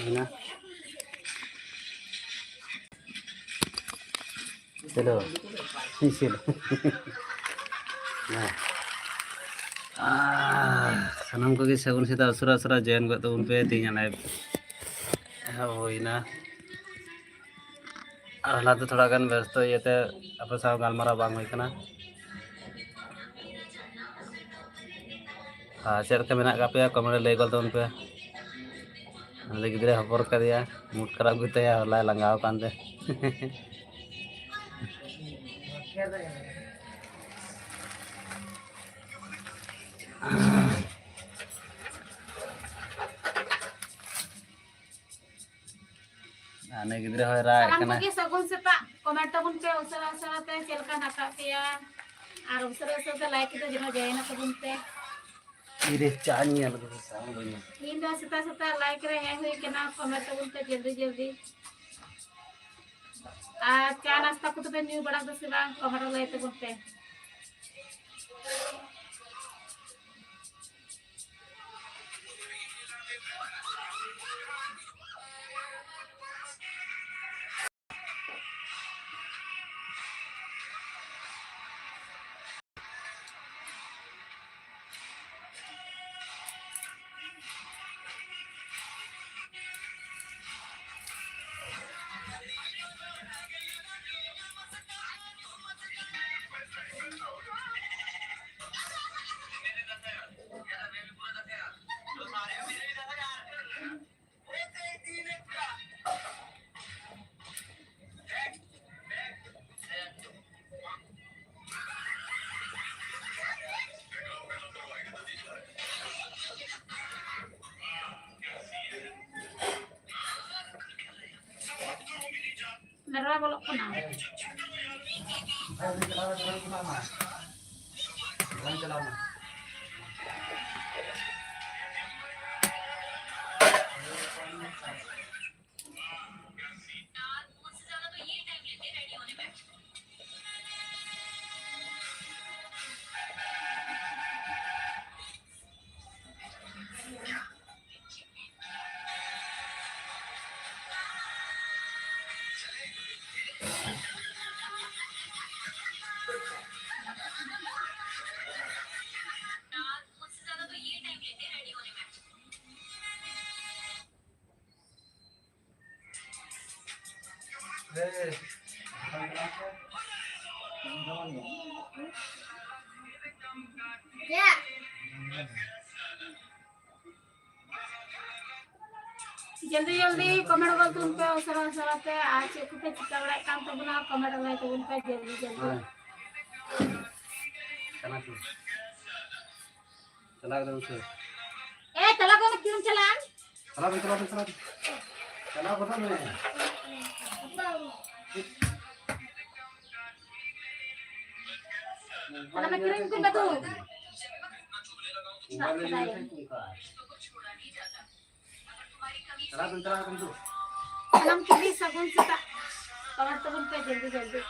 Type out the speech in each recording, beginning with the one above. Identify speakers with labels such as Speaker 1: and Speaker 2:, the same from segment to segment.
Speaker 1: है ना। चलो चलो सानम को सगुन सीता उसरा उसरा जयन गो तबन पे तीन लाइव होइना हला तो थोड़ा गान व्यस्त इते आप साव गालमारा बांग होई कना चेक लेका मेना पे कमेंट लay गल तबन पे गिद्रे हपर कदिया मूड खराब गतया हला लंगाव कानते आने गिद्रे होय रा कना
Speaker 2: सगुन सेता कमेंट तबन पे उसरा उसरा ते चेलका नाका पेया और उसरा उसरा लाइक दे जनो जयना तबन पे
Speaker 1: इरे चानी अलग साम बनी
Speaker 2: इन दो सेता सेता लाइक रे है हुई केना कमेंट तबन पे जल्दी जल्दी आ चा नाश्ता को तो पे न्यू बड़ा दस बा कमेंट लाइक तबन पे नरवा बोलो कना जल्दी जल्दी कमेंट कर तुम पे उसरा उसरा पे आज को पे चिका बड़ा काम तो बना कमेंट लाइक तबन पे जल्दी जल्दी
Speaker 1: चला दो से
Speaker 2: ए चला को क्यों चला
Speaker 1: चला बता मैं
Speaker 2: चला मैं क्यों को बतू
Speaker 1: चला तुम तो
Speaker 2: हम की सगुन सीता कमेंट तबन पे जल्दी जल्दी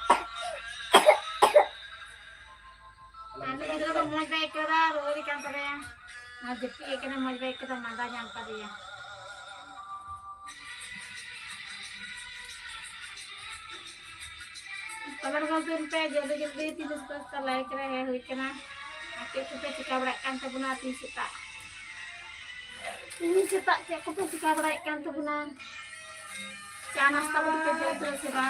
Speaker 2: आने इधर तो मौज बाइक करा रोरी काम करे ना जप्पी एक ने मौज बाइक का मंदा जान पा दिया कमेंट कर तुम पे जल्दी जल्दी 3 लाइक रहे हुई केना आके को पे चिका बड़ा काम तो बना 3 सीता चे को पे चिका बड़ा काम तो बना चा नाश्ता को पे जल्दी से बा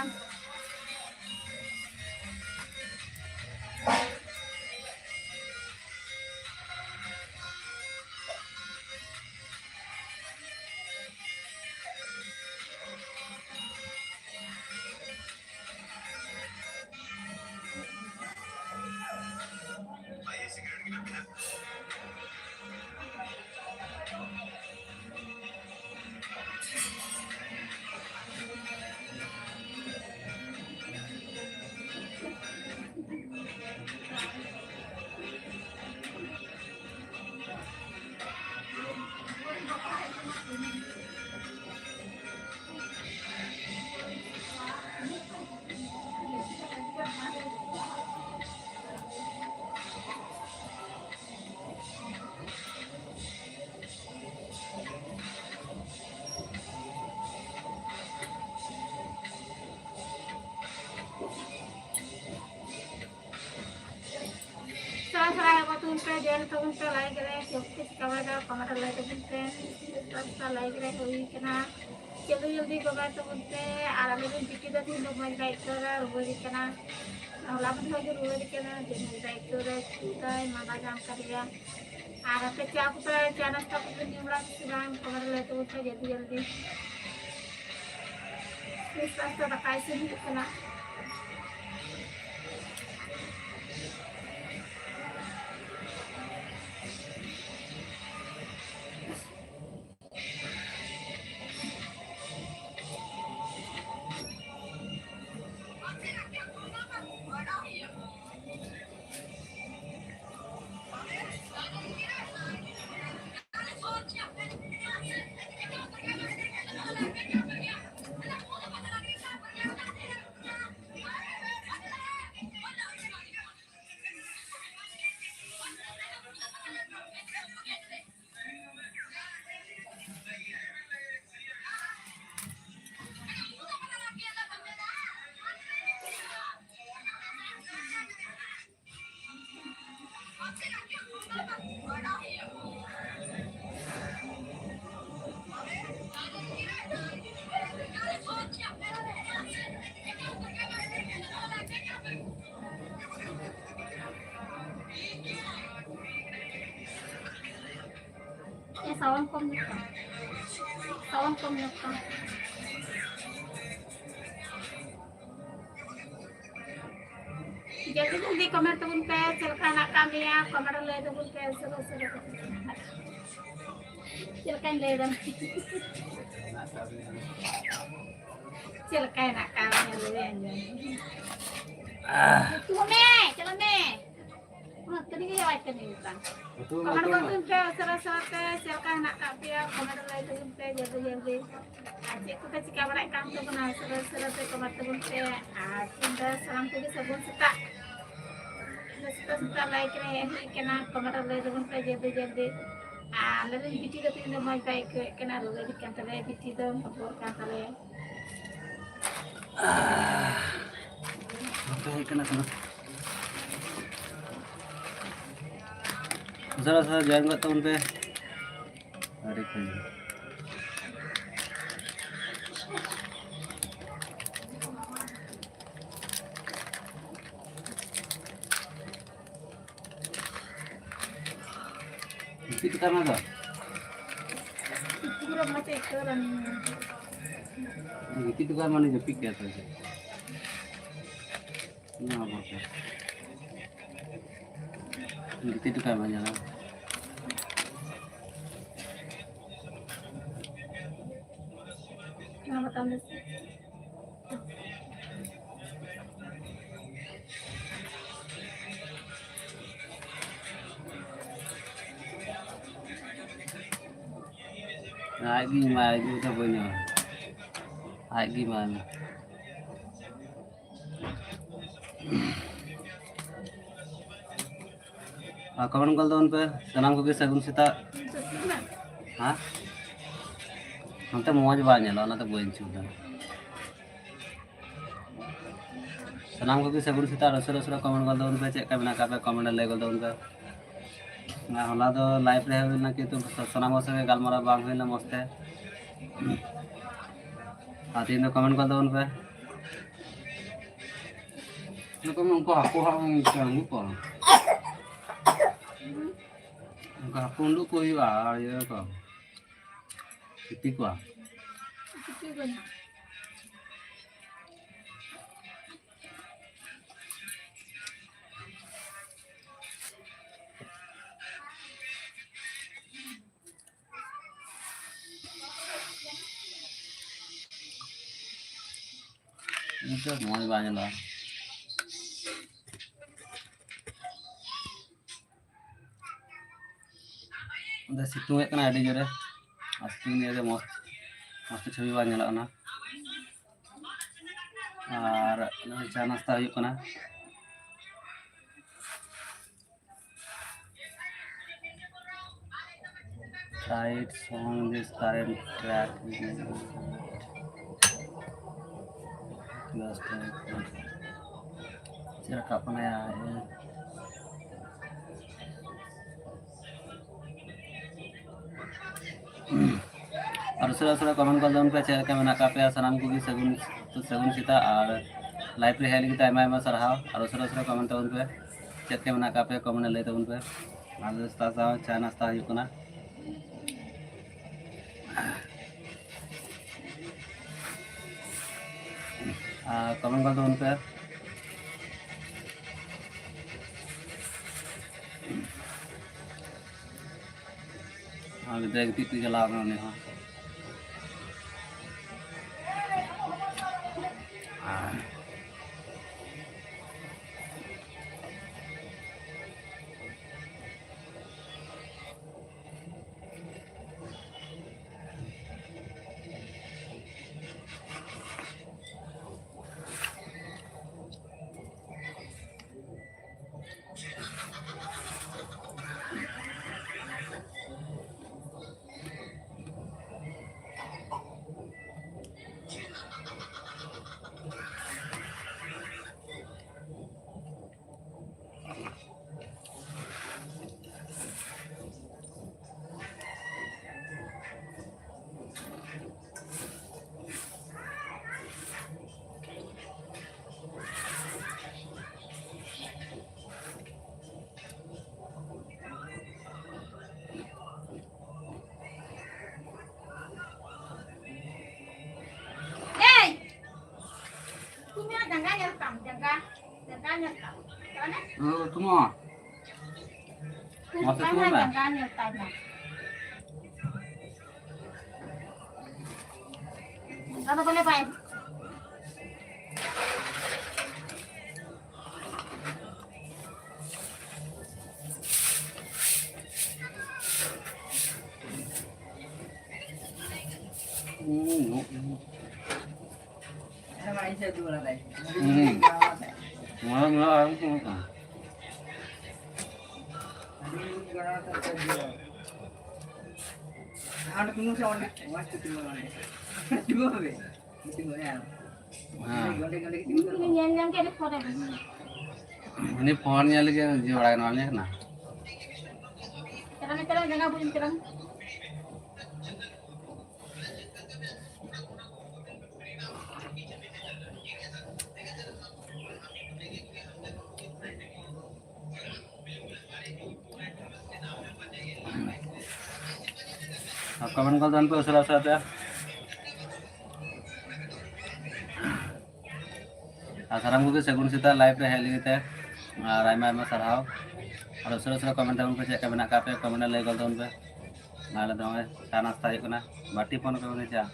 Speaker 2: पे जॉइन तबन पे लाइक रे चौकी कमेंट कमेंट लाइक तबन पे सबका लाइक रे होई कना जल्दी जल्दी कमेंट तबन पे आर आले दिन टिकी दा दिन मज लाइक करा रुई कना होला बन हो रुई कना दिन लाइक करे ताई मामा जाम करिया आर पे क्या पुत्र चैनल तक निमड़ा सिराम कमेंट लाइक तबन पे जल्दी जल्दी इस रास्ता बताई से भी कना sawan kom nyokta जल्दी जल्दी कमेंट तबन पे चलका ना कामिया कमेंट ले तबन पे सरो सरो चलका ले दन चलका ना कामिया ले अंजन तू में चलो में तनी के आवाज करनी होता कमेंट तबन पे सरो सरो पे चलका ना कामिया कमेंट ले तबन पे जल्दी जल्दी आज को चिका बड़ा काम तो बना सरो सरो पे कमेंट तबन पे आज इंदा सलाम को सबन सता सुता लाइक रे केना कमेंट ले तबन पे जल्दी जल्दी आले दिन बिटी दा तीन मज बाइक केना रोगे दिकन तले बिटी दा खबर का तले
Speaker 1: ओके केना केना जरा सा जॉइन करता उन पे अरे कोई itu karena apa?
Speaker 2: पूरा मचे करन
Speaker 1: Itu kan mana jepit ya tuh. Ini apa? Itu kan mana lah.
Speaker 2: nama tamu
Speaker 1: Lagi mah itu tak punya. Lagi mana? Kawan kal tahun pe, senang ko sagun sita. Hah? Nanti mau aja banyak lah, nanti gue incudan. Senang ko sagun sita, rasa kawan kal tahun pe cek kami nak apa kawan lagi kal tahun pe. Nah, होला तो life रहे हुए ना कि तो सनाम से गालमारा बांग हुई ना मस्त है आती है तो कमेंट कर दो उन पे ना तो मैं उनको हाको चाहूँ को उनका हाको उनको कोई बाहर ये को कितनी को itu mau banyak lah udah situng kena ada jore asli ini ada mast Chhavi banyak lah na ar cha nasta huyuk kana side song this current track last time cara kapan ya और उसरा comment कर दउन पे check मेना का पे सनाम को सगुन सगुन सीता और लाइव रे हेल की आयमा सरहाव और उसरा कमेंट दउन पे चेक मेना का पे कमेंट ले दउन पे और नाश्ता चाय नाश्ता हुई कना कमेंट कर दउन पे देख ती चला ने हां semua masuk semua mbak
Speaker 2: Ano boleh Pak? Yang kayak foto.
Speaker 1: Ini pohonnya lagi jualan namanya kena.
Speaker 2: Terang jangan punya terang.
Speaker 1: Comment कर दन पे उसरा साथे साराम को सगुन सीता लाइव रे हेल गते और आयमा सरहाव और उसरा कमेंट दन पे चेक मेना का पे कमेंट ले गल दन पे नाले दो चा नाश्ता हुई कना बाटी फोन पे उन्हें चा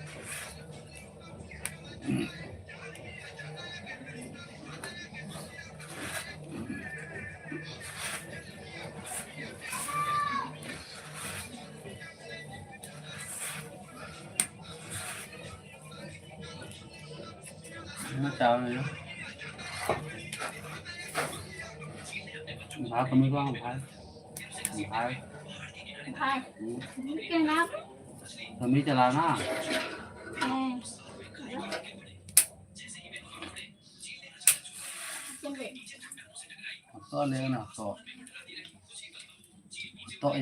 Speaker 1: chào này phá kami ko ang phá
Speaker 2: Hai. Kenapa?
Speaker 1: kami chala na to le na to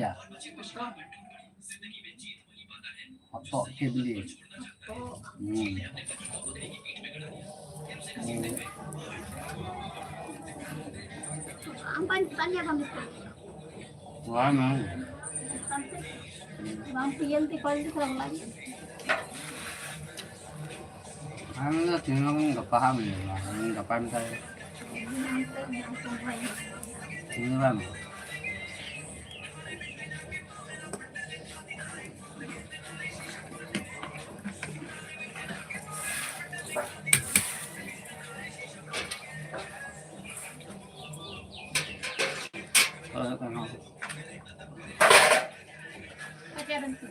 Speaker 1: ya to ke beli
Speaker 2: Ampan tanya kami.
Speaker 1: wah mang
Speaker 2: Mampian ti paling serang lagi.
Speaker 1: ang tingnan nggak paham ya nggak paham saya ini bang
Speaker 2: Pacaran tu.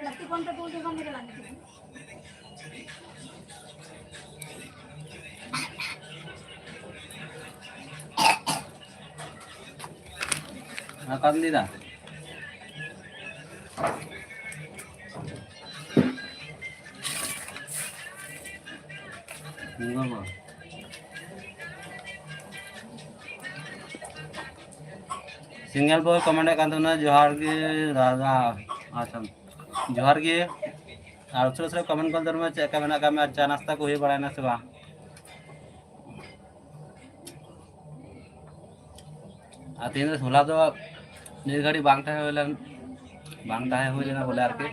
Speaker 2: Nanti kontak dulu dia kami lagi.
Speaker 1: makan tidak enggak bang single पर comment कर जोहार के राजा आसम जोहार गे और उसरे comment कर दे check मेना का में चा नाश्ता को हुई बड़ा से बा तीन होला तो निर घड़ी बांग ताहे होलन बांग ताहे हो लेना बोले आर के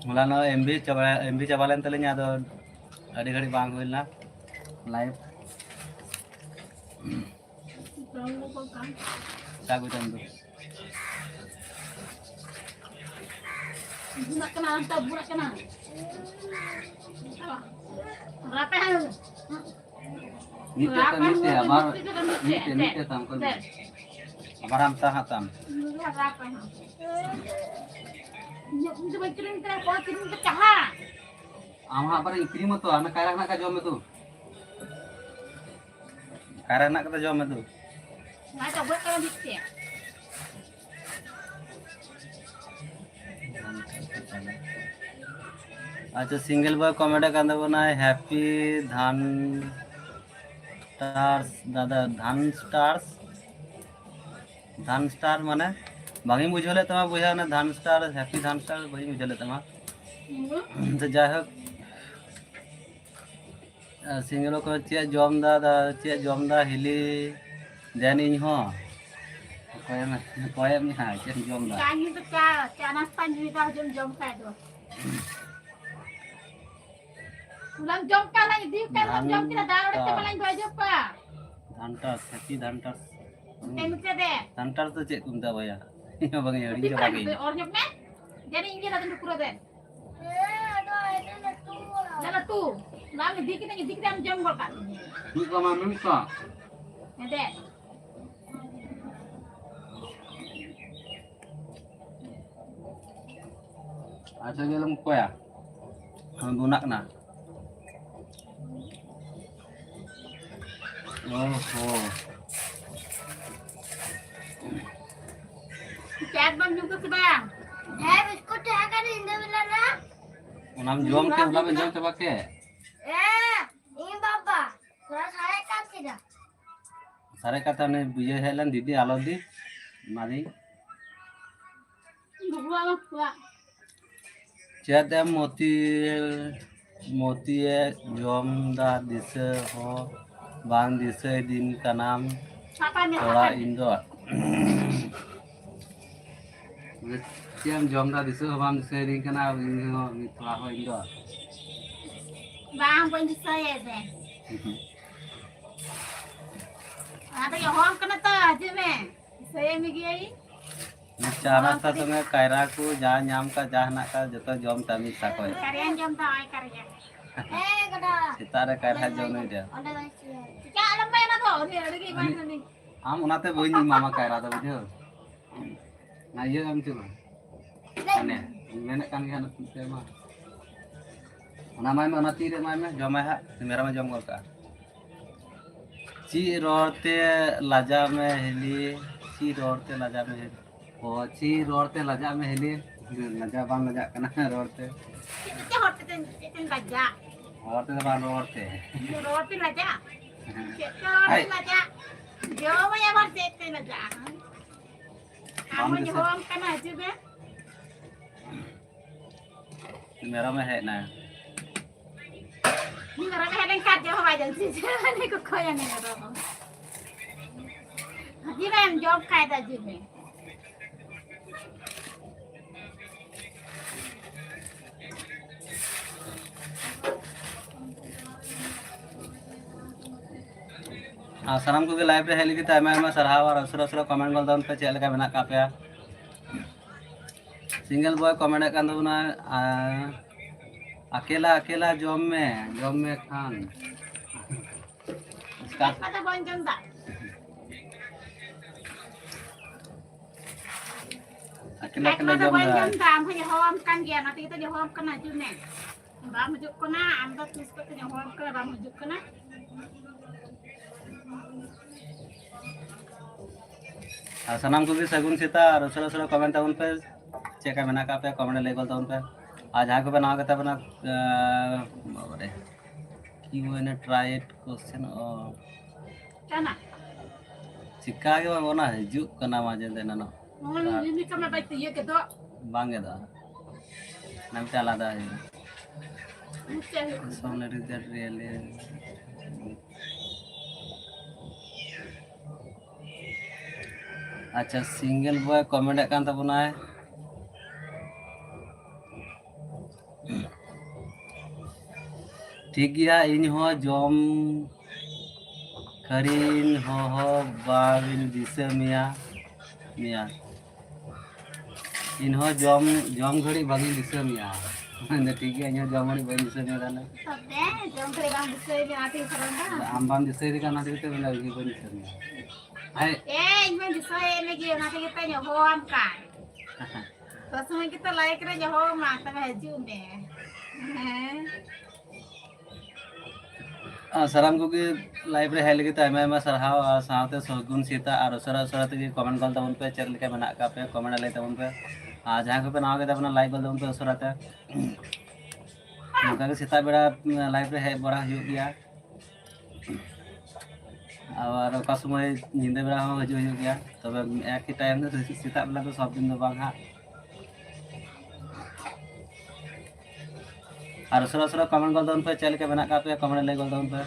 Speaker 1: होला न एमबी चाबालेन तलिnya आदो अड़ी घड़ी बांग होइलना लाइव सागु तम दो
Speaker 2: bunak kena antap bunak kena berapa hal
Speaker 1: नीचे हमार नीचे तम कर हमारा हम ता हातम
Speaker 2: berapa hal itu bakirin kena kau kirim ke caha
Speaker 1: आम हाँ पर इकरी मत तो हमें कायरा ना का जॉब में तू कायरा ना का जॉब में तू
Speaker 2: nggak tahu buat kalau bisa
Speaker 1: अच्छा सिंगल बॉय कमेंट कर बना हैप्पी धान स्टार्स दादा धान स्टार माने भागी बुझले तमा बुझा ना धान स्टार हैप्पी धान स्टार भाई बुझले तमा तो जाय हो सिंगल को चे जमदा हिली देन इन हो कोय में हां चे जमदा
Speaker 2: kami tu ca nasta juga jom kai tu ulang jom kala di kan jom kita dalam kita malang baju apa
Speaker 1: धानटा हैप्पी धानटा
Speaker 2: tempe deh
Speaker 1: धानटा तो चे कुमता भैया ये बगे हड़ी के बाकी
Speaker 2: और जब में jadi ini datang dulu deh Jalan tu, lalu dikit am jam gol kan.
Speaker 1: तू का मामन का
Speaker 2: Ada.
Speaker 1: अच्छा गेलम कोया हम बुनाक ना ओहो
Speaker 2: Chat bang juga sedang. Biskut ya kan ini belara.
Speaker 1: उनाम जोम के उनाम जोम के बाके
Speaker 2: Ini bapa. Terus saya kan tidak.
Speaker 1: सारे कथा ने बिजे हेलन दीदी आलो दी मादी
Speaker 2: Dua.
Speaker 1: चेते मोती जोम दा दिस हो बांग दिस दिन का नाम
Speaker 2: Apa nih?
Speaker 1: थोड़ा इंदो चेम जोम दा दिस हो बांग दिस दिन का नाम थोड़ा हो इंदो
Speaker 2: Bang pun saya deh. Ada yang orang kena tak aja meh. Saya migi
Speaker 1: चारा ता संगे कायरा को जा नाम का जाहना का जतो जोम तामी साकोय
Speaker 2: Karyan jam tak ay karyan. Kada.
Speaker 1: सितारे कायरा जोम नहीं दे
Speaker 2: Cak alam main atau ni ada ki mana ni?
Speaker 1: हम उनाते बोई नहीं मामा कायरा तो बुझो ना ये हम चलो अने मैंने कान गया ना तुमसे मा उना माय में उना तीरे माय में जमा है मेरा में जम गल का ची रोते लाजा में हेली ची रोते लाजा में हेली ओ ची रोते लाजा में हेली लाजा बांग लाजा कना रोते
Speaker 2: Kita hotel baca.
Speaker 1: रोते बांग रोते
Speaker 2: Roti baca. Kita roti baca. Jauh ya baca itu baca. Kamu jauh kan aja be.
Speaker 1: मेरा में है ना
Speaker 2: Ni orang yang kat jauh baca sih. Ni kok kau yang ni orang. Jadi kan job kaya dah jadi.
Speaker 1: साराम को live रे heli की आयमा सरहाव और असरा comment गल दन पे चेक लेका मेना का पे सिंगल बॉय कमेंट कान दबना अकेला जॉब में खान
Speaker 2: Kata bonjong tak?
Speaker 1: अकेला
Speaker 2: Kata
Speaker 1: जॉब में
Speaker 2: bonjong tak? Hanya hawam kan dia nanti kita jawab kena juga. Bang mujuk kena, anda tulis kita jawab kena bang mujuk kena.
Speaker 1: सनाम को भी सगुन सीता और उसरा comment उन पे चेक मेना का पे कमेंट ले गल उन पे आज हाँ को बना के बना बाबरे की वो ने ट्राई इट क्वेश्चन
Speaker 2: Kana?
Speaker 1: चिक्का के बना है जु कना माजे देना नो
Speaker 2: Ini kami baik tu ya kita.
Speaker 1: बांगे दा नाम ते आलादा है
Speaker 2: मुझसे
Speaker 1: solidarity really अच्छा single boy comment kan tabunay ठीक गया इन हो जम खरीन हो बाबिन दिसे मिया मिया इन हो जम घड़ी बागिन दिसे मिया ठीक गया इन जम घड़ी बागिन दिसे मिया दाना
Speaker 2: सब दे जम करे काम दिसे में आती सरंदा
Speaker 1: आम बाम दिसे दी kana दिसे मिया बागिन दिसे मिया ai
Speaker 2: इनमें दिसे लगी ना के पे हो हम kan तो समय kita like रे जो हो माता में हजू में
Speaker 1: साराम को लाइव रे हेल गे आयमा साराव साथे सगुन सीता और उसरा उसरा ते कमेंट गल तबन पे चेक लेके मेना का पे कमेंट ले तबन पे जहां को पे नाव के तबन लाइक गल तबन पे उसरा ते नका के सीता बेड़ा लाइव रे हे बड़ा हो गया और ओका समय निंदे बेड़ा हो हजू हो गया तबे एक ही टाइम दे सीता बेला तो सब दिन दो बांग हा और उसरा उसरा कमेंट गल तबन पे चेक लेके मेना का पे कमेंट ले गल तबन पे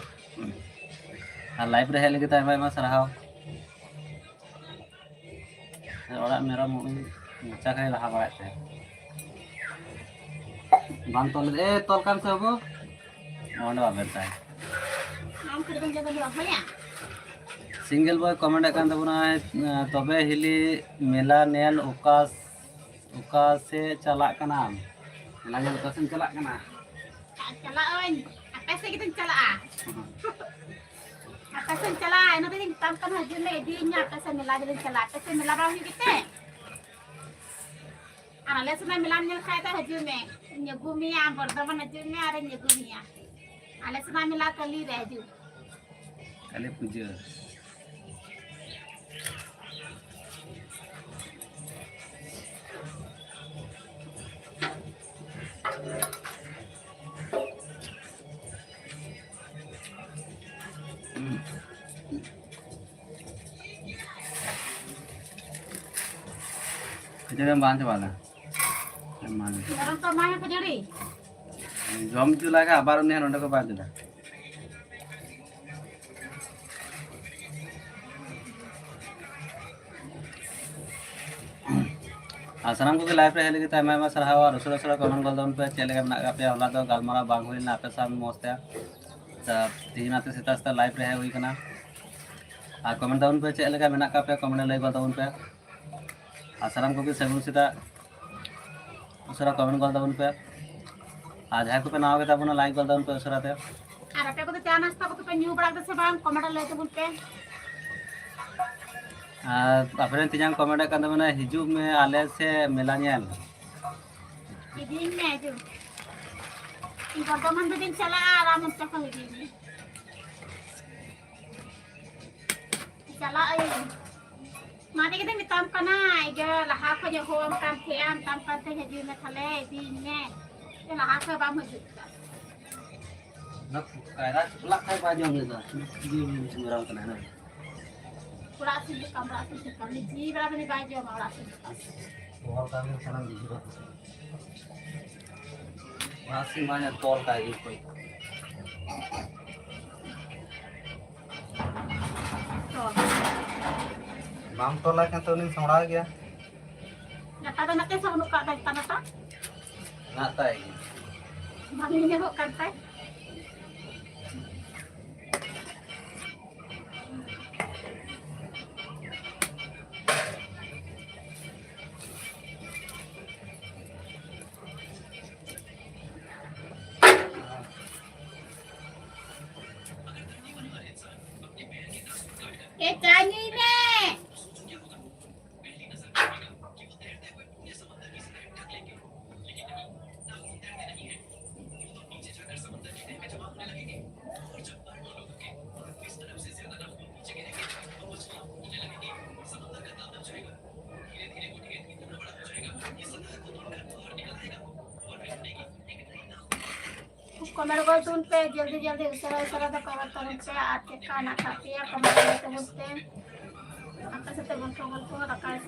Speaker 1: और लाइव रे हेल गे Aima साराव orang merah mau baca kayak lah apa itu bang tol tol kan sabo mau nih apa itu
Speaker 2: हम कर बन जगह हो या
Speaker 1: single boy comment kan tabuna tobe hili mela nel uka se chalak kana mela nel uka se chalak kana
Speaker 2: चला own apa sih kita चला apa sih चला no तो तम kan हजू में दी nya apa sih मिला दिन चला apa sih मिला बाहु kita आले समय मिलान ने खाए तो हजू में nyegumia बर्दमन हजू में अरे nyegumia आले समय मिला कली रह हजू
Speaker 1: kali puja itu yang bahan coba lah mana
Speaker 2: orang तो माया को जड़ी
Speaker 1: jom tu lah kan baru nih nonton ke bahan tu dah सामान को लाइव रे हेल गे आयमा साराव और उसरा उसरा कमेंट गल तबन पे चेक लेके मेना का पे होला तो गालमारा बांग होइना पे साम मस्ते तीनाते सेता सेता लाइव रे हुई कना और कमेंट तबन पे चेक लेके मेना का पे कमेंट ले गल तबन पे साराम को सगुन सीता उसरा कमेंट गल तबन पे जहाँ को पे नाव के तबन लाइक गल तबन पे उसरा ते
Speaker 2: और आपे को तो चा नाश्ता को तो पे न्यू बड़ा से बांग कमेंट ले तो बोलते
Speaker 1: अपने तीन कमेंट kan तबन हिजू में आले से मेला नेल
Speaker 2: दिन में जो इन बर्दमन तो दिन चला आराम से को दिन चला आई माते के दिन तम कना इगे लहा को जो होम काम थे तम करते हजू में थले दिन में ये लहा को बाम हजू
Speaker 1: nak kaira lak kai baju gitu di sembarang kena na
Speaker 2: पूरा से कमरा से कमरे जी बड़ा बड़ी बाई जो मारा से
Speaker 1: tol kami sarang di situ masih banyak tol kayak gitu
Speaker 2: तो
Speaker 1: bang tol lah kan tuh nih sama gया
Speaker 2: नता तो नते सब नुका दा तना
Speaker 1: nggak tay
Speaker 2: मम्मी ने वो करता है ये चाहिए ने कमेंट कर तुम पे जल्दी जल्दी उसरा उसरा तो कवर तुम पे आके खाना खाते हैं कमेंट करते बोलते हैं आपका से तो बोलते रखा है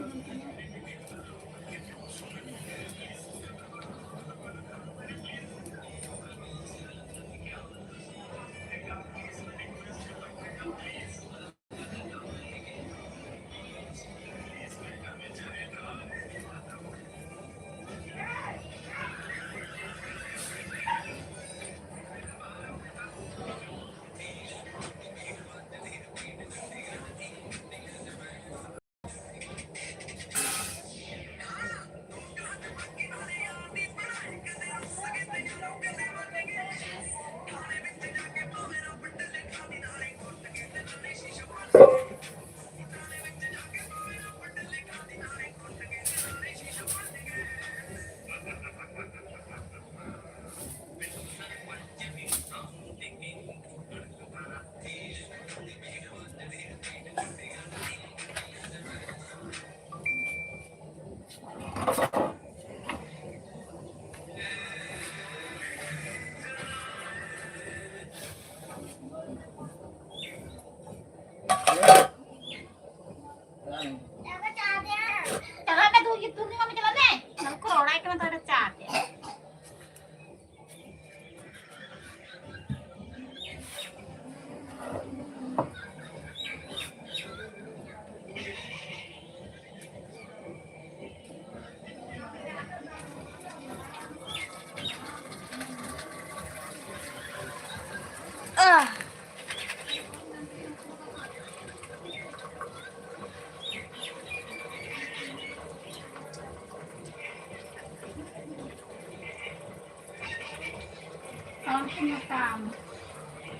Speaker 2: चला मैं तू नहीं मम्मी चला दे नल को रोड़ा के ना तो चाहते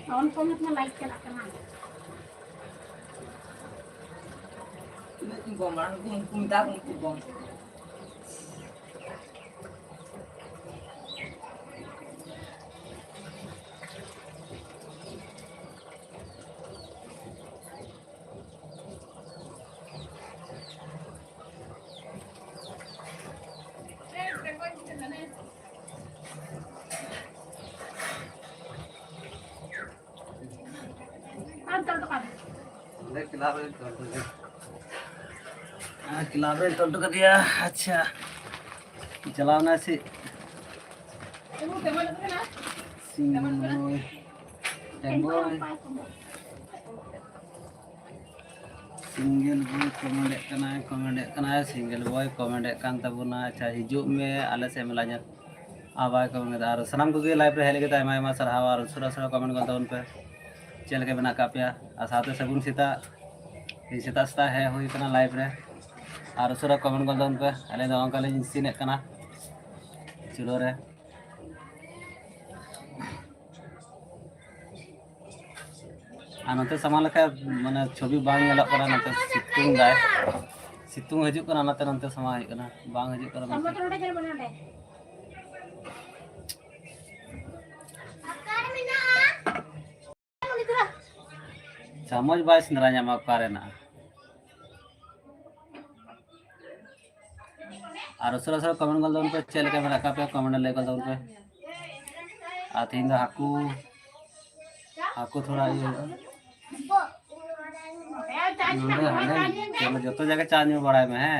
Speaker 2: tahun komet na like ka na
Speaker 1: किलाबे टोटो कर दिया। अच्छा चलाना से सिंगल बॉय कमेंट कान तबना। अच्छा हिजुग में आले से मिला आबाय कमेंट और सनाम को लाइव रे हेले के आयमा सरहाव और सुरा सुरा कमेंट कर तबन पे चल के बना का पे और साथे सगुन सीता सीता सीता है हुई कना लाइव रे और सुरा कमेंट कर तबन पे आले दो अंकल सीने कना चलो रे नते सामान लेका माने छवि बांग नेलक कना नते सितुंग दाय सितुंग हजू कना नते नते समा हज कना बांग हजू कना समझ बाय सिंदरा ᱧᱟᱢᱟ ᱚᱠᱟᱨᱮ ᱱᱟ और उसरा उसरा कमेंट कर दउन पे चल के मेरा का पे कमेंट ले कर दउन पे आथिन दा हाकू थोड़ा ये चलो जतो जगह चार्ज में बड़ा में है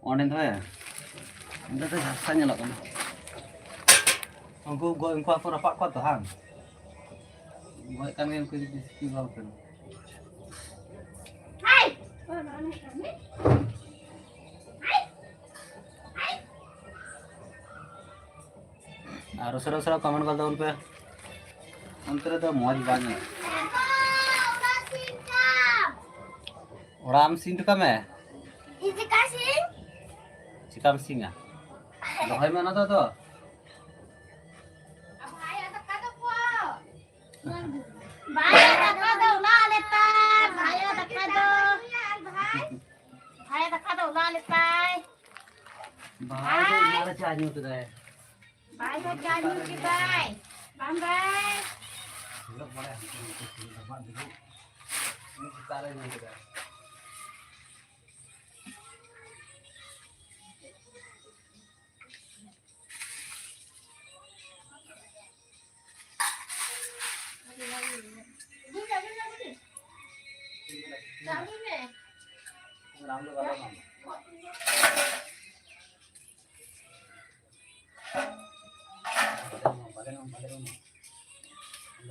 Speaker 1: ऑन इन है इंदा तो झसा ᱧᱮᱞᱚᱜ ᱠᱟᱱᱟ उनको गो इनको पर रपा को तो हां गो kan yang kudu di bawah kan hai और उसरा उसरा कमेंट कर दउन पे अंतरे तो मौज बानी ओराम सिंट का में
Speaker 2: इजी का सिंग
Speaker 1: चिकम सिंगा भाई में ना तो
Speaker 2: भाई धक्का दो ला लेता भाई धक्का दो ला लेता
Speaker 1: भाई मारा चार्ज में उतरा है
Speaker 2: भाई को चार्ज में की भाई बम भाई
Speaker 1: लोग बड़ा ये सारे नहीं उतरा राम लोग वाला नाम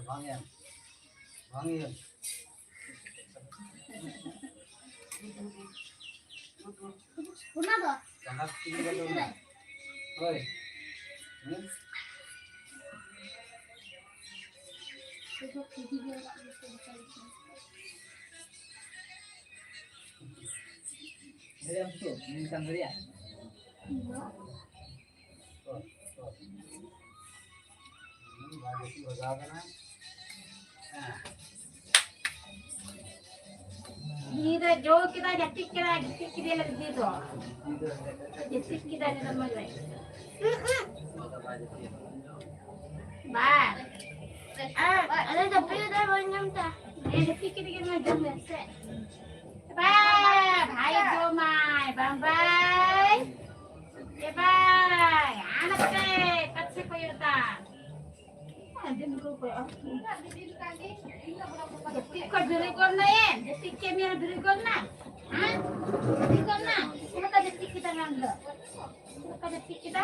Speaker 1: भांगे
Speaker 2: पुना दो
Speaker 1: jangan tinggal dulu oi Ini yang tu, ini sangria. Ini bagaimana?
Speaker 2: Ini जो kita jatuh kita lagi itu. Jatuh kita di dalam lagi. Bah. Ada tapi ada banyak dah. Ini jatuh kita macam biasa. Bye, भाई जो my bye ये bye आना पे कच्चे को योता दिन को koy detik ko diri ko na detik ke mi diri ko na ha diri ko na sino ka detik kita ngangga sino ka detik kita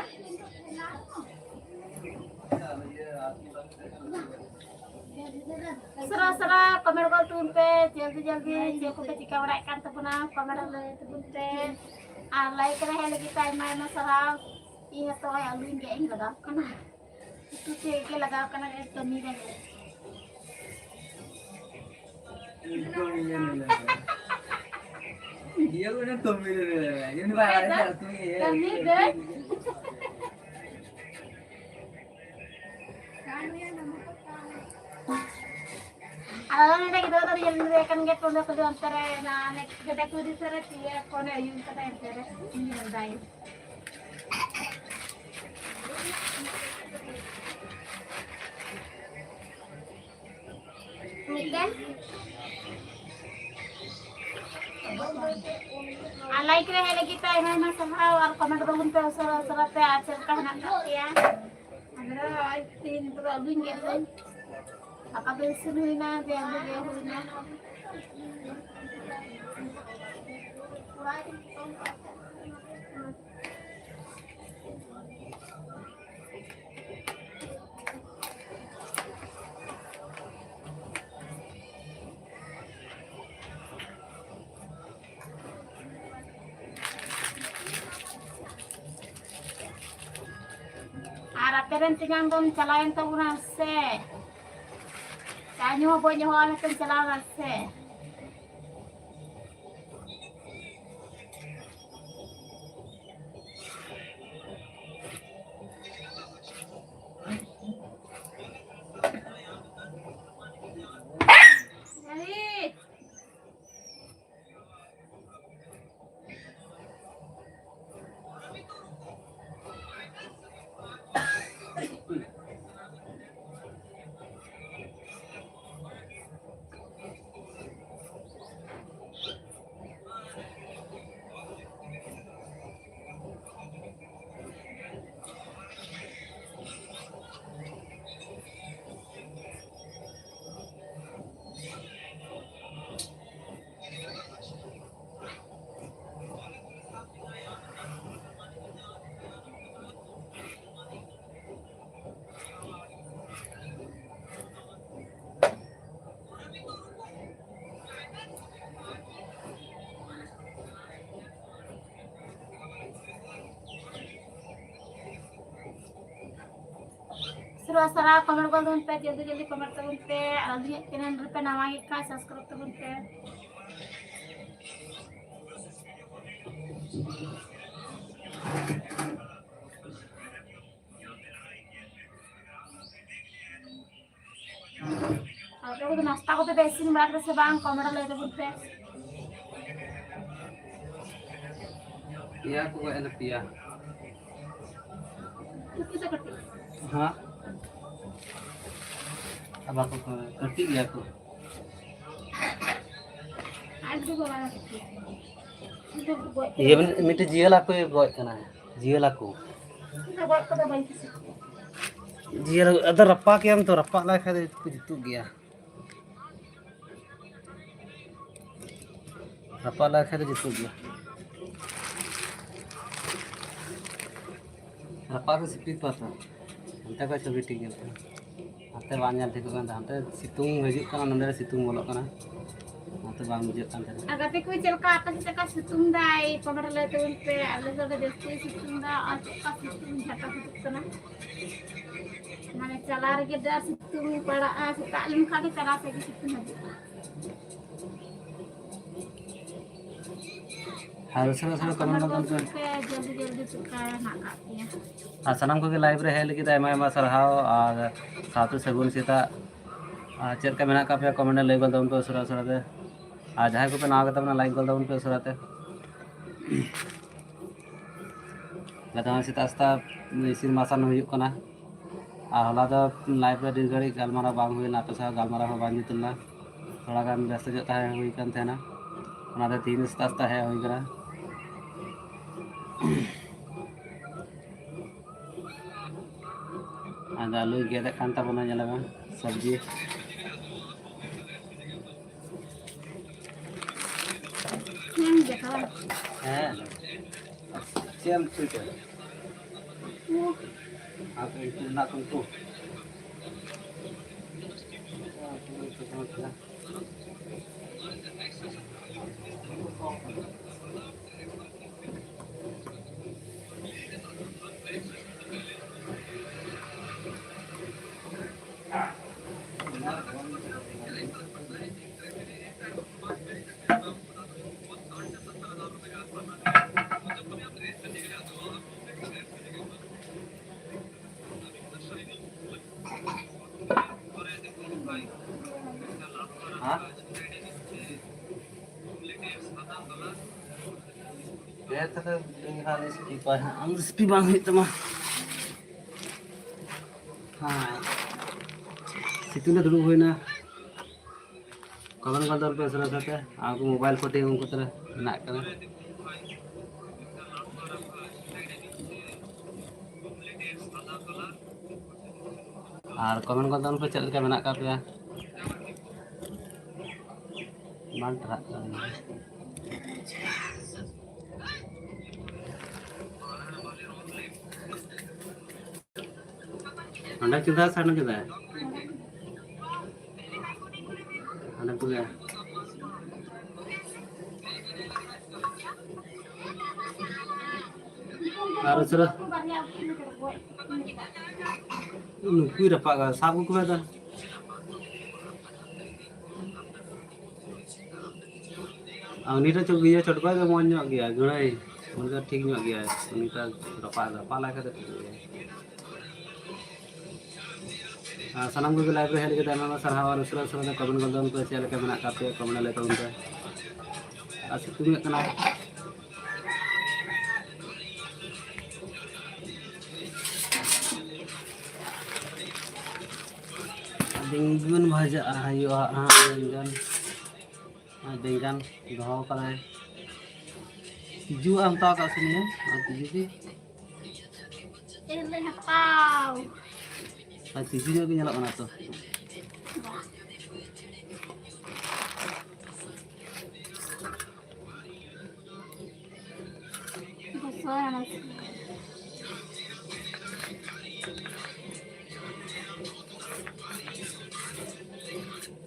Speaker 2: सरा कमेंट कर तुम पे जल्दी जल्दी जे को पे चिका बड़ा kan tepuna कमेंट ले तुम पे आ लाइक रहे लगी टाइम में सरा ये तो है अलुइन के इन लगा कना itu sih ke लगा कना कमी दे
Speaker 3: ये कोने कमी दे ये नहीं बाहर तुम ये
Speaker 2: कमी दे Alam na kita tadi yang mereka kan kono kono antara na nek kita kudu sare tiya kono ayun kata antara ini landai. Nikan? Like रहे लगी तो इन्हें मैं समझा और कमेंट करूँ पे उस पे आचर का ना किया अगर आज तीन तो अभी नहीं है apa bensin na dia boleh na Arah keren tinggal dong calain tahu nasi. Kanyo po nyo ang ating salamat sa. Sura comment कर दूं पे जल्दी जल्दी कमेंट कर दूं पे अलग चैनल पे नामा का सब्सक्राइब कर दूं पे आप लोग तो नाश्ता को तो बेसिक बात से बांग कमेंट ले दूं पे
Speaker 1: पिया को है ना पिया
Speaker 2: किसे करती
Speaker 1: हाँ अब आपको करती गया को ये मिट्टी जियल आपको गोय करना है जियल आपको जियल अदर रप्पा के हम तो रप्पा लायक है कुछ तू गया रप्पा लायक है तो जितू गया रप्पा को सिपी पाता अंत का छवि ठीक है हाथे बांग जान ठीक kan हाथे सितुंग हजू kana नंदे सितुंग बोलो kana हाथे बांग बुझे kan tadi
Speaker 2: agak pikir celka atas celka situng dai kamera le tuh pe ada juga desi situng da atas situng jatuh situng sana mana calar kita situng pada taklim kali cara saya situng aja
Speaker 1: harus sama comment
Speaker 2: जल्दी जल्दी चुका ना काटिया
Speaker 1: और सामान को live रे है लगी आयमा सरहाव और साथ सगुन सीता चेक का मेना का पे कमेंट ले गल दउन पे उसरा उसरा ते आ जहां को पे ना आगत अपना लाइक गल दउन पे उसरा ते लदा सीता आस्ता इसिन मासान हुई कना आ हला द लाइव रे दिन घड़ी गालमारा बांग हुई ना पे सा गालमारा हो बांग तुलना थोड़ा गान व्यस्त जता है हुई कन थे ना ओना ते तीन आस्ता है हुई करा ada lu gede kan tak pernah jalan सब्जी
Speaker 2: देखा
Speaker 1: है सेम ठीक है
Speaker 2: वो
Speaker 1: आप ना तुमको हाँ ya tetap tinggal di ang sepi banget teman हाँ situ na dulu huई ना kawan kantor पे असर करते हैं आपको मोबाइल फोटे उनको तरह ना करना और कमेंट kantor पे चल के बना का पे mantra anda kita sana kita anda punya harus sudah nunggu dapat sabu kemana ini tuh coba ya coba aja mau nyok ya gulai udah ठीक nyok ya ini tuh dapat lah kata sanam को live help के दाना सरहाव और उसरा उसरा comment कर दो उनको channel के बना कापे कमेंट लेते उनको आज तुम्हें कना बेंगन भाजा आयो बेंगन दोहो करा तिजु am tahu kat sini ya tiju sih
Speaker 2: ini hakau
Speaker 1: tijunya ke nyala mana tuh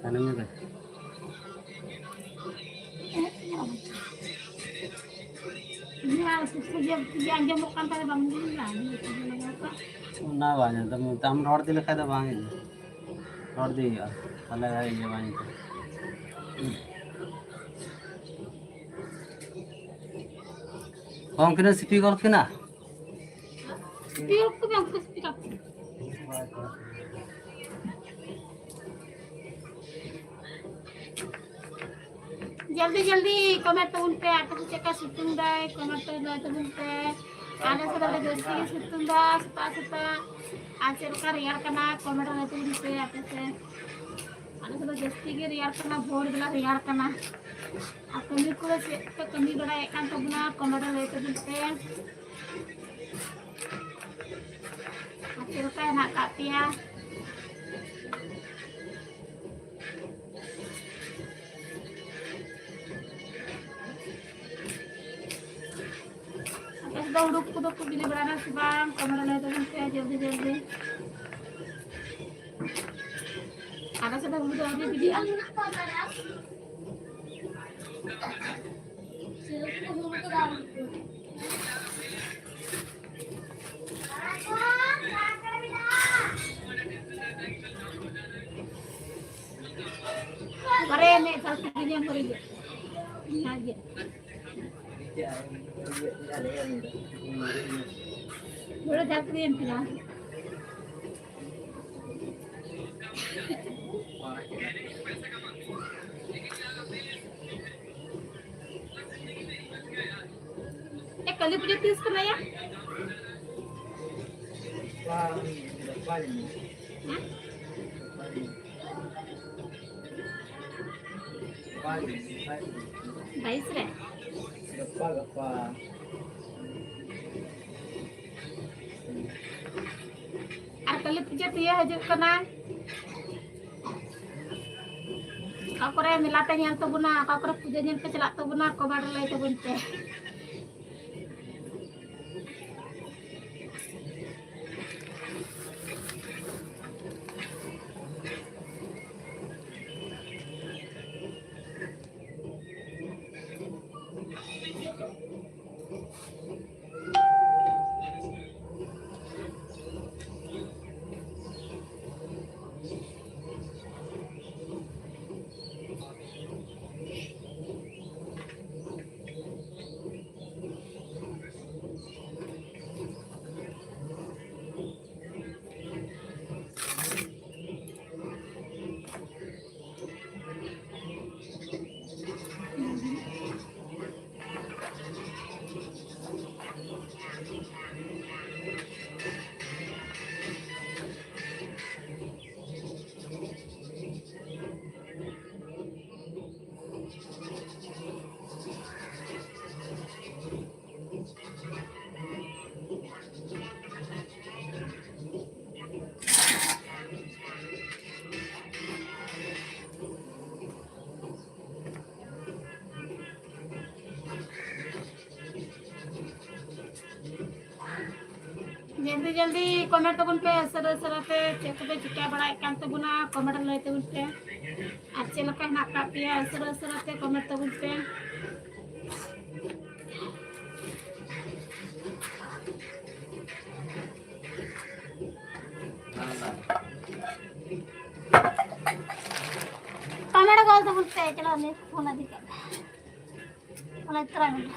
Speaker 1: kanannya deh
Speaker 2: anjam bukan tadi bangun lagi
Speaker 1: ना बाजा तम रोड दिले खादा बांगे रोड दी यार अलग है ये बांगे कौन किने सीपी कॉल किना
Speaker 2: Spill ko bang speak up. जल्दी जल्दी कमेंट तो उनपे आता तो चेक सुतुंगा कमेंट तो ना तो उनपे आने से पहले दोस्ती के सुतुंगा सुता सुता आज का रियार करना कमेंट ना तो उनपे आते से आने से पहले दोस्ती के रियार करना बोर्ड वाला रियार करना आप कमी को तो कमी बड़ा एक कान तो बना कमेंट ना तो उनपे आज का ना काटिया उड़क को बिली बनाना सुबह कमरा ले तो बनते जल्दी जल्दी आधा से उड़ जाओगे बिली अरे मैं साथ बिली हम करेंगे यहाँ गया बड़ा जाती है पिला एक कली पूजा తీసుకున్నా या बाईस रे
Speaker 3: गप्पा
Speaker 2: और कल पूजा तो ये हजू करना ᱚᱠᱟ ᱠᱚᱨᱮ ᱢᱮᱞᱟ ᱯᱮ ᱧᱮᱞ ᱛᱟᱵᱚᱱᱟ, ᱚᱠᱟ ᱠᱚᱨᱮ ᱯᱩᱡᱟᱹ ᱧᱮᱞ ᱯᱮ ᱪᱟᱞᱟᱜ ᱛᱟᱵᱚᱱᱟ, ᱠᱚᱢᱮᱱᱴ ᱨᱮ ᱞᱟᱹᱭ ᱛᱟᱵᱚᱱ ᱯᱮ। जल्दी जल्दी कमेंट तबन पे सर सरते चेक पे चिका बड़ा कान तबुना कमेंट लय तबन पे आ चेल का ना का पे सर सरते कमेंट तबन पे कमेंट कॉल तबन पे चलो ने फोन अधिक वाला इतना minute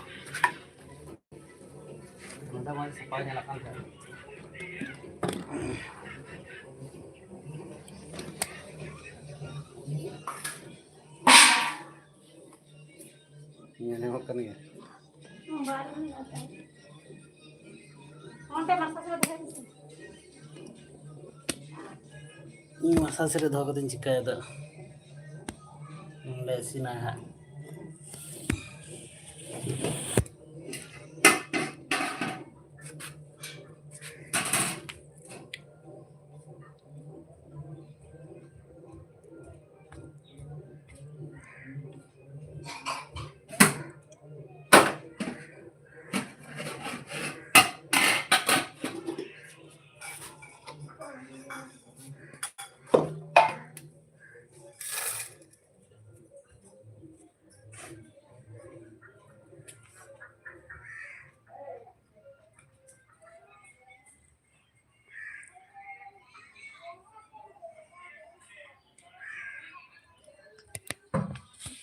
Speaker 1: Mantap banget sepanya lah kan. Ini nengok kan ya.
Speaker 2: बारह नहीं आता है कौन पे मरता से बता
Speaker 1: Ini masa sih dah katin cika ya dah. Lesi nah.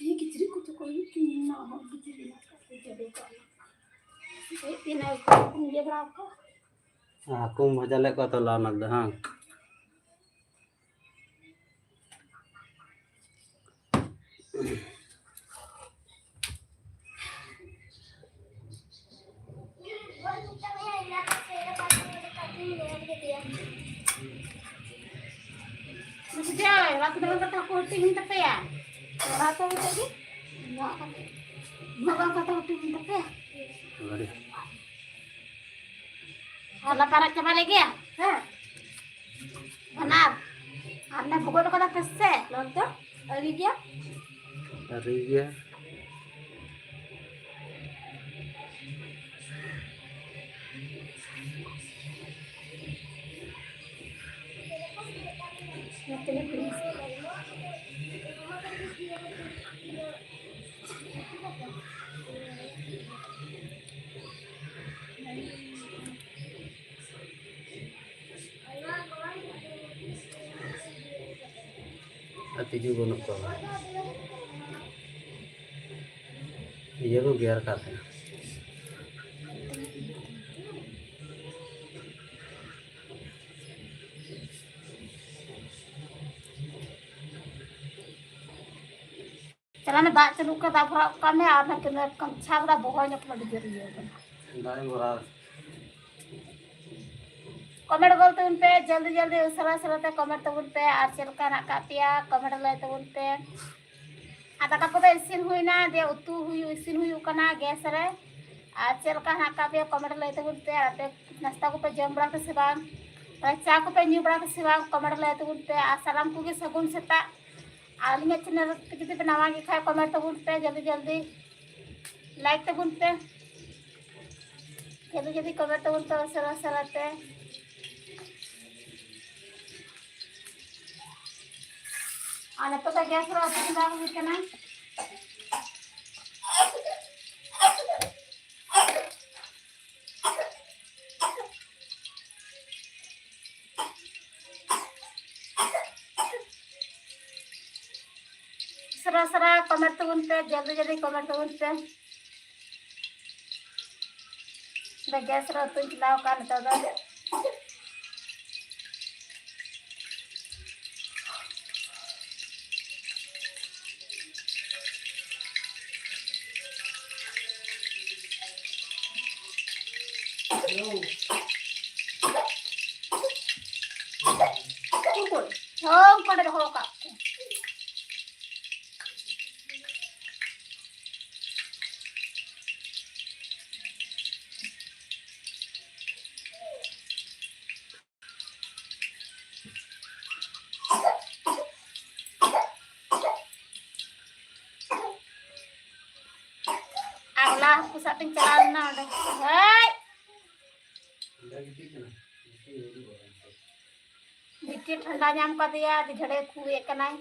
Speaker 2: ये किचरी को तो कोई ना हो किचरी ना करते देखो ये ना ये बड़ा आपका
Speaker 1: Aku mau lek kau tolong nak dah hang.
Speaker 2: Maksudnya waktu dalam kata coating tapi ya rata itu lagi nggak kata coating tapi ya
Speaker 1: Lari.
Speaker 2: Allah para coba lagi ya benar anda pukul kata kese lontar lagi dia
Speaker 1: Lari dia. Hati juga nak kau. Iya kau biar kata.
Speaker 2: चला बात चलू का दाबरा कम है आपने कितना कम छागड़ा बहुत ने अपना डिगर लिया
Speaker 1: Dah bola.
Speaker 2: कमेंट बोलते उन पे जल्दी जल्दी सरा सराते कमेंट तो उन पे और चल का ना काटिया कमेंट लेते उन पे आता का पता इसिन हुई ना दे उतु हुई इसिन हुई कना गैस रे और चल का ना काटिया कमेंट लेते उन पे आते नाश्ता को पे जम बड़ा के सेवांग चा को पे न्यू बड़ा के सेवांग कमेंट लेते उन पे आ सलाम को के सगुन सेता आलिया चैनल जुदी पे नवा गे खाए कमेंट तबुन पे जल्दी जल्दी लाइक तबुन पे जल्दी जल्दी कमेंट तबुन पे उसरा उसराते आने तो गैस रो अति चंदा हुई कना उसरा उसरा कमेंट तबुन पे जल्दी जल्दी कमेंट तबुन पे गैस रो अति चंदा का तो oh pada dah hoka Allah pusat pencarian na dah hai बिट्टी ठंडा जाम कर दिया झड़े खुए कनाई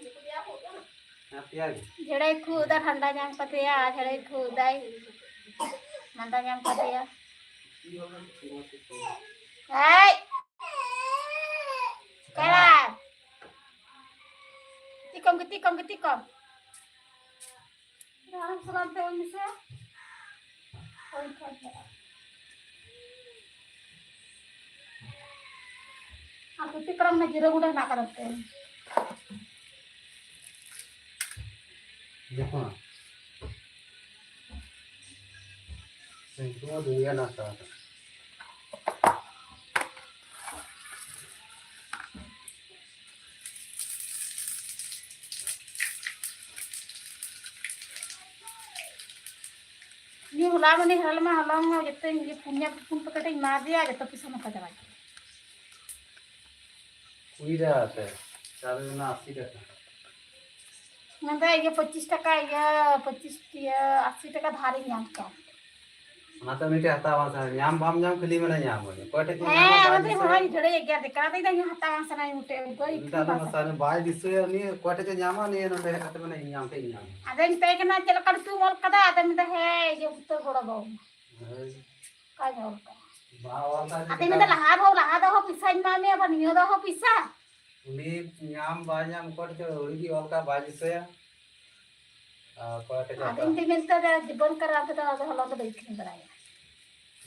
Speaker 2: झड़े खुदा ठंडा जाम कर दिया झड़े खुदाई ठंडा जाम कर दिया हाय करा तिकम राम सलाम पे उनसे और क्या आप तिकरम में जीरो गुड़ा ना करते हैं
Speaker 1: देखो ना सेंटू दुनिया ना था
Speaker 2: ये हुला मनी हल में हलंग में जितने ये पुण्य पुण्य पकड़े मार दिया जितना पिसा मत करा
Speaker 1: कोई रहता है चालू ना 80 टका
Speaker 2: नंदा ये 25 टका ये 25 ये 80 टका धारी नाम का
Speaker 1: माता मीटे हतावा सा न्याम बाम न्याम खली में न्याम हो कोटे के
Speaker 2: है मतलब हमारी जड़े एक गया दिखा दे ये हतावा सा नहीं उठे कोई
Speaker 1: दादा मसाने बाय दिसो नि कोटे के न्यामा ने न दे हत में न्याम के न्याम
Speaker 2: अदेन पे के ना चल कर तू मोल कदा अदेन तो है ये उत्तर बड़ा बहु का मोल का
Speaker 1: बावा सा
Speaker 2: अदेन तो लहा दो पिसा मामे अब नियो दो पिसा
Speaker 1: उनी न्याम बान्याम कोटे के उड़ी की वाल का बाय दिसो या कोटे के
Speaker 2: अदेन ते में तो जीवन करा के तो हलो तो देख नहीं कराया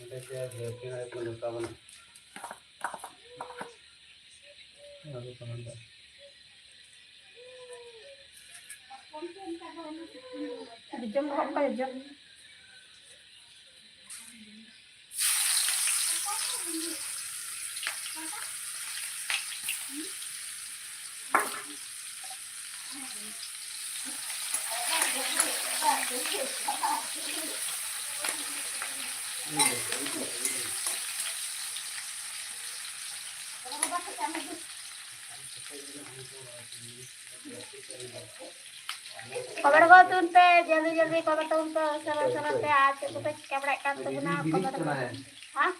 Speaker 1: मतलब क्या देखने है तो लुका बना अभी कमेंट
Speaker 2: जम हम का जम कबर को तुम पे जल्दी जल्दी कबर तुम पे सरल सरल पे आज तो कुछ कैमरा का तो बना कबर हां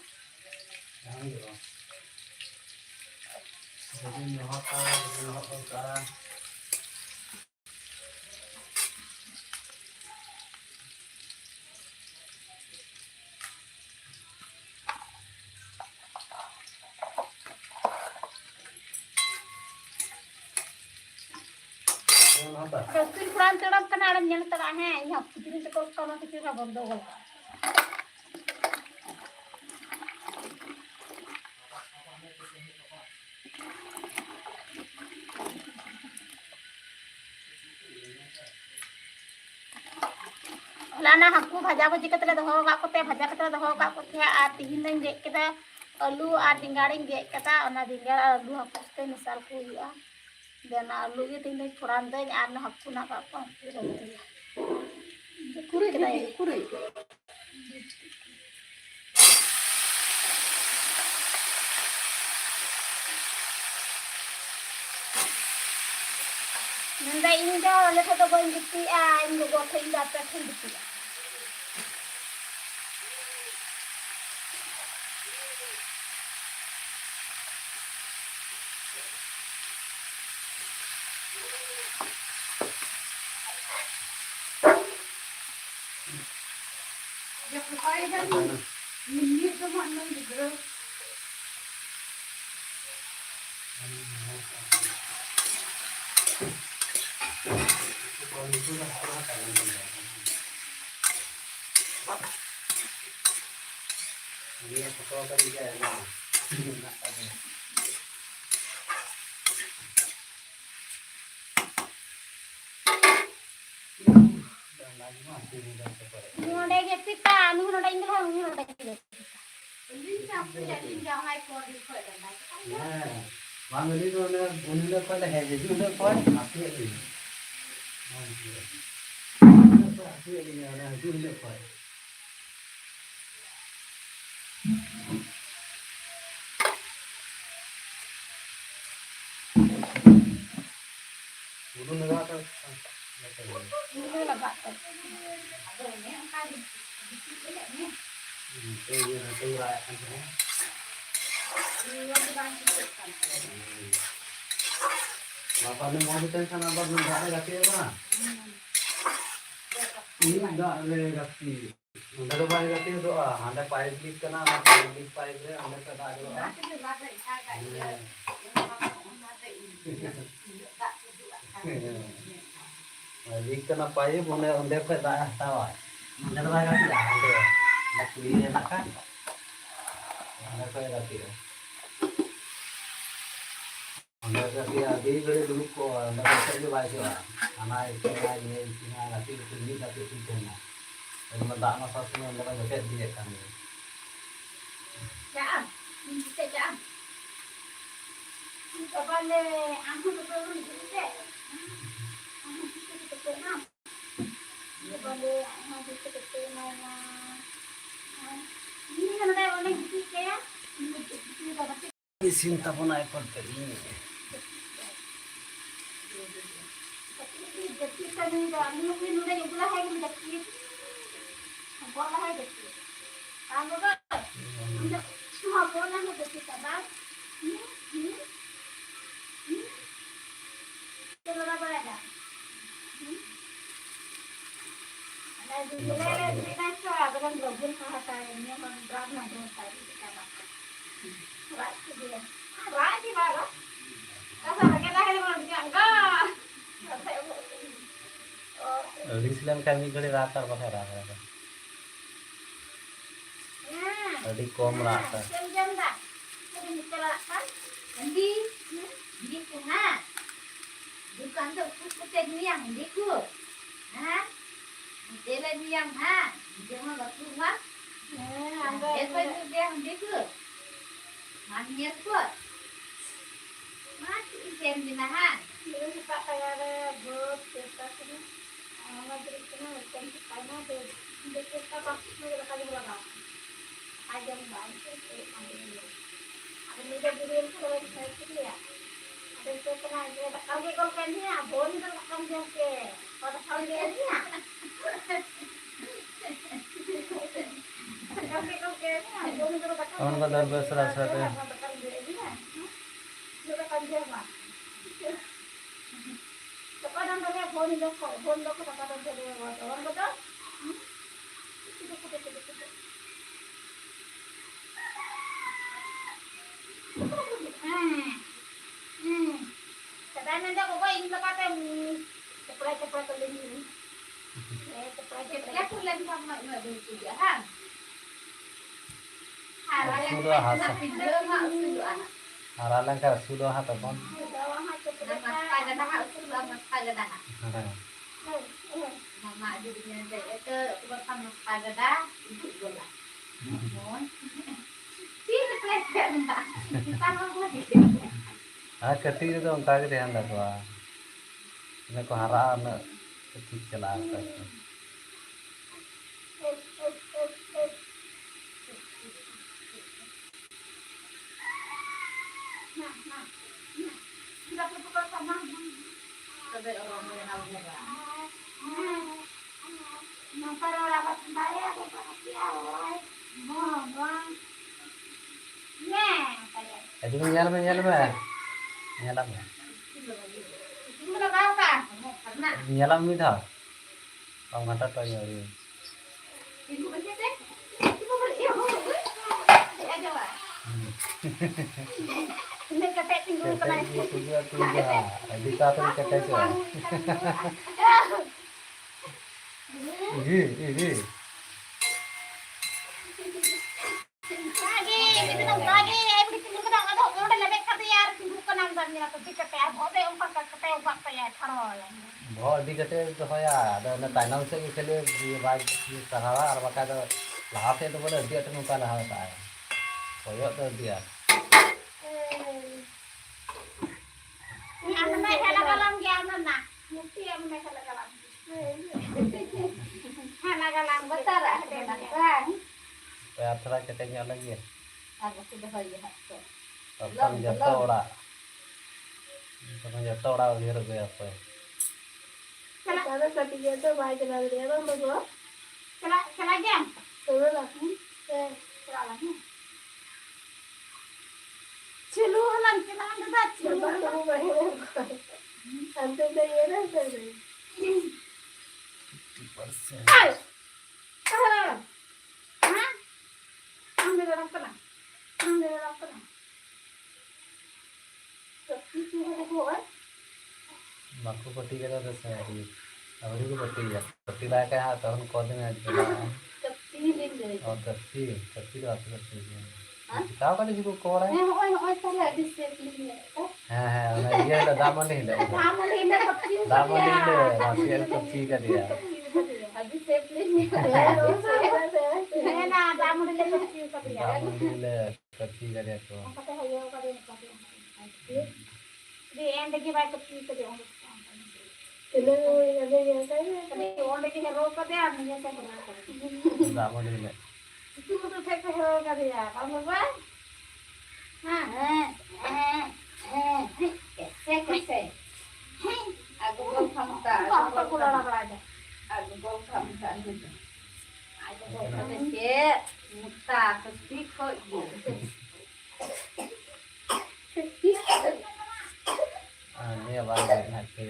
Speaker 2: तो फिर पुरान तड़प कनाड़ ñal तड़ा है यहां कितनी तो कोनो कितनी का बंद हो गया लाना हक्कू भाजा भजी कतले दहो का कोते भाजा कतले दहो का कोते आ तीन दिन जे केदा आलू आ डिंगाड़ी जे केदा ओना डिंगाड़ आलू हक्कू ते मिसाल को हुआ देना आलू ये तीन दिन थोड़ा दे आ ना हक्कू ना का कुरे केदा कुरे anda inda oleh foto boy dikti inda gote inda petin dikti ya pakai dan ini tuh mana gitu Nunda get pita, nunda inda lah, nunda get. Ini sampai jadi jangan ikut ikut dan.
Speaker 1: Bang ini tuh udah pada hebat juga kok, masih ini. Masih ini ada juga kok. Udah nggak ada.
Speaker 2: Ini lah pak.
Speaker 1: Bapak ni mau ditensan abang nggak ada gati apa? Ini nggak ada gati. Nggak ada banyak gati itu anda pipe leak kena, leak pipe le, anda kena ada. Leak kena pipe, anda kena tahu. Nggak ada banyak gati anda. Nak kuliah nak kan? Anda kena gati. Anda kerja di beri dulu ko, anda kerja di bawah siapa? Anak itu nanti tinggi tapi tingginya. Kalau mendak masa semua anda kerja dia kami.
Speaker 2: Jam, ini kita jam. Kapan le, aku tu perlu kita. Aku kita pernah. Kapan le, aku kita mana. Ini kan ada orang kita ya. Ini dapat.
Speaker 1: Ini cinta pun naik konten ini.
Speaker 2: kita ni dah ni udah yang belah hai ni dah kit. Bola hai dah kit. Kamu kan? Anda cuma bola ni dah kit abang. Kalau apa ada? Ada dulu ada di mana abang belum kata ini orang drama belum tadi kita makan. Rati dia. Rati baru. Kasa kita hari belum enggak.
Speaker 1: Islam kami gede rata pakai rata. Tadi kom rata.
Speaker 2: Jam dah. Jadi dicelakan. Nanti di kuna. Bukan tu putih ni yang diku. Ha? Dia ni yang ha. Dia mah batu mah. Apa tu dia yang diku? Mania kuat. Mati jam di mana? Ini kita kayak bot kita ni. Orang beri kena macam kita deh. Kita pasti nak kali berapa? Ajang banyak. Ini dah beri kalau saya tu ya. Ada tu kena ada kali kau ni ya. Bon tu akan jadi. Kalau kau dia ni ya. Kali kau ni ya. Bon tu akan.
Speaker 1: Kawan kau dah berserah-serah tu.
Speaker 2: Kadang kadang phone doko kadang kadang orang betul. Kadang nanti aku ini kata cepat ini. Cepat pulang sama itu dia kan.
Speaker 1: Sudah hasil. Haralan kan sudah hata kon.
Speaker 2: Mama jadinya itu bersama pada dah itu bola. Sini pelajar enggak? Sama lagi.
Speaker 1: Ketir itu angka ke ध्यान रखवा. मैं को हरा न ठीक चला सकता.
Speaker 2: Tidak perlu sama. Tapi orang
Speaker 1: Jadi nyala mi tha. Ông ngata to yo.
Speaker 2: Ini ketek tinggal kena.
Speaker 1: Di ka to ketek se. Ini.
Speaker 2: Lagi, itu dong lagi. Ibu tinggal kena ada udah lebih kata ya tinggal kena banyak tapi ketek ada yang pakai ketek pakai ya taruh.
Speaker 1: बहुत दिक्कत है तो होया other ताइनम से के लिए ये बात सहावा और बका तो लाते तो बोले दिया तो नुका लहा ता है होयो तो दिया
Speaker 2: Ini anak saya kalam gimana nak? Mesti yang mereka kalam. Anak kalam besar ada kan?
Speaker 1: तो थोड़ा कटेंगे लगी
Speaker 2: Aku sudah lihat.
Speaker 1: अब हम जतोड़ा उधर गया पे
Speaker 2: Kalau ketiga tu baca lagi dia orang bagus. Kalau jam, turun lagi. Turun lagi. Celu halan kita celu. Kamu bayar. Antu saya dah tu. Ay. Hah? Ambil orang kena. Tapi tu ada buat.
Speaker 1: Makku पट्टी का तो सही अवरी को पट्टी ला के हां तो हम को दिन आज
Speaker 2: Tapi din deh.
Speaker 1: और कत्ती तो आपको कत्ती हां का का जी को कोड़ा है
Speaker 2: Oi salah disiplin.
Speaker 1: हां ना ये तो दामन नहीं ले
Speaker 2: Kamu ini tapi
Speaker 1: दामन नहीं ले राशियल कत्ती का दिया
Speaker 2: habis disiplin. Nah, kamu ini tapi tapi ya.
Speaker 1: दामन नहीं ले कत्ती का दिया तो
Speaker 2: Kata hayo kata di end की बात की तो दे चलो ये ada yang saya tapi end की hero का दे आदमी ऐसा करना
Speaker 1: दामन नहीं ले
Speaker 2: itu betul saya hero का दिया kamu apa कैसे aku belum sampai apa pulang apa aja aku belum sampai aku belum sampai muta ketika
Speaker 1: ये आवाज ना के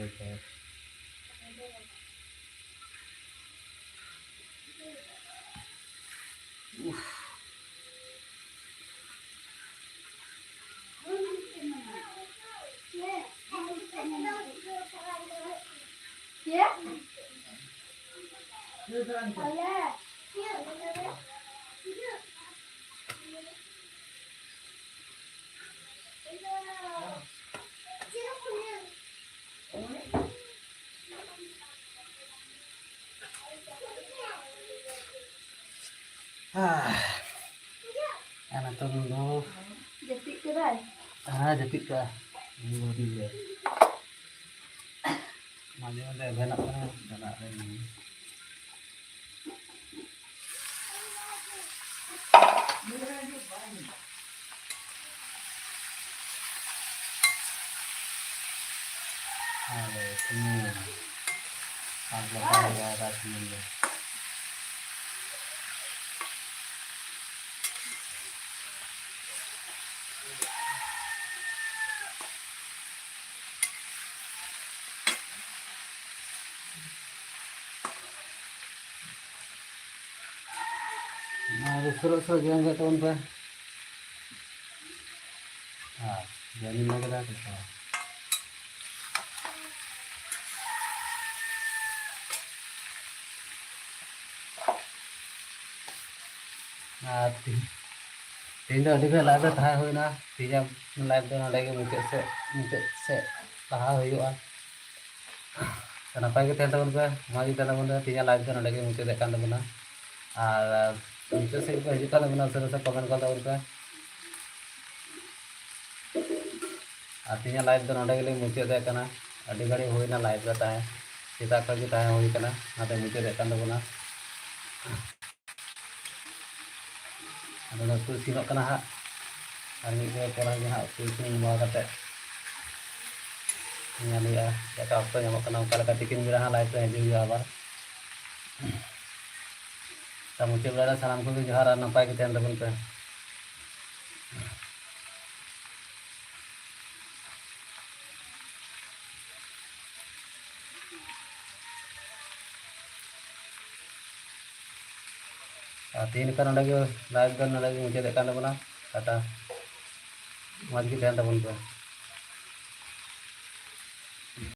Speaker 1: anak tuh dulu
Speaker 2: jadi kerai
Speaker 1: jadi ka dulu dia maju ada benak ini ada sini ada pada sini suruh jangan ke tahun pe jadi lagi dah kita तीन तो अधिक live तो था हुई ना तीजा लाइव तो नडे के मुझे से कहा हुई हुआ तो नपाय के तेल तबन पे माजी तेल तबन पे तीजा लाइव तो नडे के मुझे देखा तबना और मुझे से को हिजुका तबना से कमेंट कर तबन पे और तीजा लाइव तो नडे के लिए मुझे देखा ना अभी घड़ी हुई ना लाइव का ताहे सीता का की ताहे हुई करना ना तो मुझे देखा तबना ada kursi nak kena hak hari ini orang yang hak kursi ni mau kata ni dia kata apa yang mau kena kalau kata bikin birahan live tu juga apa मुचाद बेड़ा सामान को जोहार और नपाय के तहन तबन पे। तीन का लाइव दो मुचाद टाटा मज के तहन तबन पे।